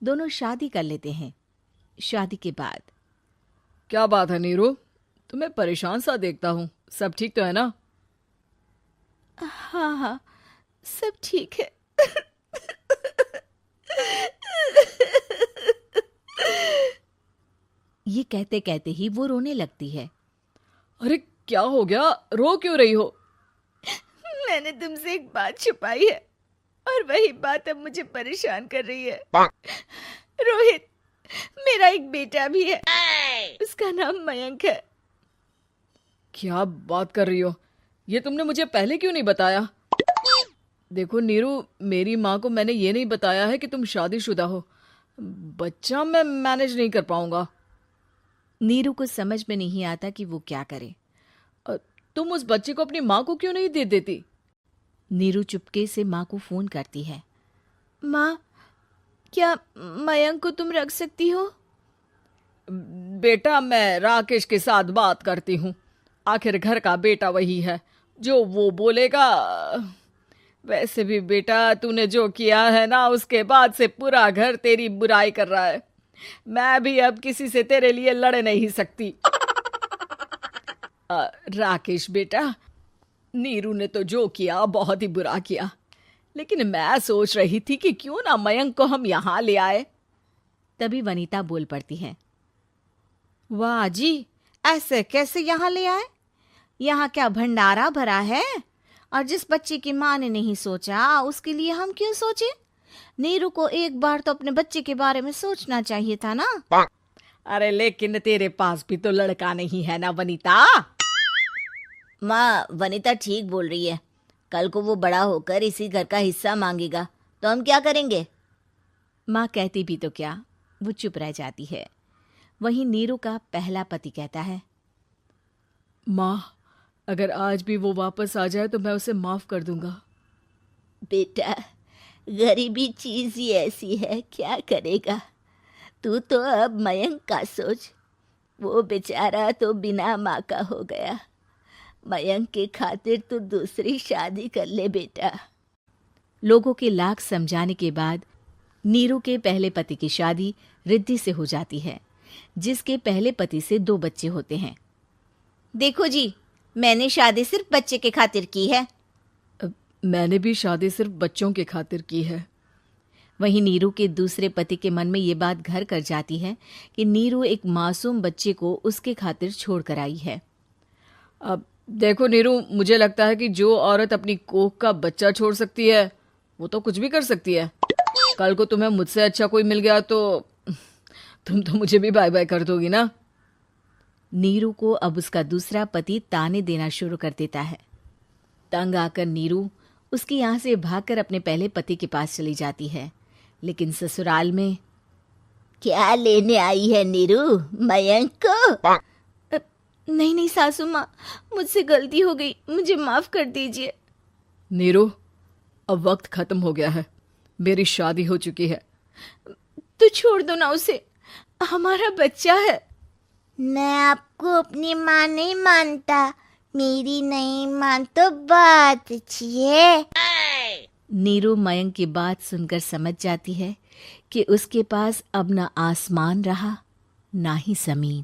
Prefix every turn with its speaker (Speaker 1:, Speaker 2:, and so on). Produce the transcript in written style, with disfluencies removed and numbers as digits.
Speaker 1: दोनों शादी कर लेते हैं। शादी के बाद
Speaker 2: क्या बात है नीरू, तुम्हें परेशान सा देखता हूँ। सब ठीक तो है ना?
Speaker 1: हाँ हाँ, सब ठीक है। ये कहते कहते ही वो रोने लगती है।
Speaker 2: अरे क्या हो गया, रो क्यों रही हो?
Speaker 1: मैंने तुमसे एक बात छुपाई है और वही बात अब मुझे परेशान कर रही है। रोहित, मेरा एक बेटा भी है, उसका नाम मयंक है।
Speaker 2: क्या बात कर रही हो? ये तुमने मुझे पहले क्यों नहीं बताया? देखो नीरू, मेरी माँ को मैंने ये नहीं बताया है कि तुम शादीशुदा हो। बच्चा मैं मैनेज नहीं कर पाऊंगा।
Speaker 1: नीरू को समझ में नहीं आता कि वो क्या करे।
Speaker 2: अ, तुम उस बच्चे को अपनी माँ को क्यों नहीं दे देती?
Speaker 1: नीरू चुपके से माँ को फोन करती है। माँ, क्या मयंक को तुम रख सकती हो?
Speaker 2: बेटा, मैं राकेश के साथ बात करती हूँ। आखिर घर का बेटा वही है, जो वो बोलेगा। वैसे भी बेटा, तूने जो किया है ना, उसके बाद से पूरा घर तेरी बुराई कर रहा है। मैं भी अब किसी से तेरे लिए लड़ नहीं सकती। राकेश बेटा, नीरू ने तो जो किया बहुत ही बुरा किया, लेकिन मैं सोच रही थी कि क्यों ना मयंक को हम यहाँ ले आए।
Speaker 1: तभी वनीता बोल पड़ती है। वाह जी, ऐसे कैसे यहाँ ले आए? यहाँ क्या भंडारा भरा है? और जिस बच्चे की माँ ने नहीं सोचा, उसके लिए हम क्यों सोचे? नीरू को एक बार तो अपने बच्चे के बारे में सोचना चाहिए था ना।
Speaker 2: अरे लेकिन तेरे पास भी तो लड़का नहीं है ना वनीता?
Speaker 1: माँ, वनीता ठीक बोल रही है। कल को वो बड़ा होकर इसी घर का हिस्सा मांगेगा तो हम क्या करेंगे? माँ कहती भी तो क्या, वो चुप रह जाती है। वहीं नीरू का पहला पति कहता है।
Speaker 2: माँ, अगर आज भी वो वापस आ जाए तो मैं उसे माफ कर दूंगा।
Speaker 1: बेटा, गरीबी चीज ही ऐसी है, क्या करेगा। तू तो अब मयंक का सोच। वो बेचारा तो बिना माँ का हो गया। मयंक के खातिर तू दूसरी शादी कर ले बेटा। लोगों के लाख समझाने के बाद नीरू के पहले पति की शादी रिद्धि से हो जाती है, जिसके पहले पति से 2 बच्चे होते हैं। देखो जी, मैंने शादी सिर्फ बच्चे के खातिर की है।
Speaker 2: मैंने भी शादी सिर्फ बच्चों के खातिर की है।
Speaker 1: वहीं नीरू के दूसरे पति के मन में ये बात घर कर जाती है कि नीरू एक मासूम बच्चे को उसके खातिर छोड़ कर आई है।
Speaker 2: अब देखो नीरू, मुझे लगता है कि जो औरत अपनी कोख का बच्चा छोड़ सकती है, वो तो कुछ भी कर सकती है। कल को तुम्हें मुझसे अच्छा कोई मिल गया तो तुम तो मुझे भी बाय बाय कर दोगी ना।
Speaker 1: नीरू को अब उसका दूसरा पति ताने देना शुरू कर देता है। तंग आकर नीरू उसके यहाँ से भागकर अपने पहले पति के पास चली जाती है। लेकिन ससुराल में क्या लेने आई है नीरू, मयंक को? नहीं नहीं सासू माँ, मुझसे गलती हो गई, मुझे माफ कर दीजिए।
Speaker 2: नीरू, अब वक्त खत्म हो गया है, मेरी शादी हो चुकी है।
Speaker 1: तो छोड़ दो ना उसे, हमारा बच्चा है। मैं आपको अपनी माँ नहीं मानता, मेरी नहीं मान तो बात अच्छी है। नीरू मयंक की बात सुनकर समझ जाती है कि उसके पास अब ना आसमान रहा ना ही जमीन।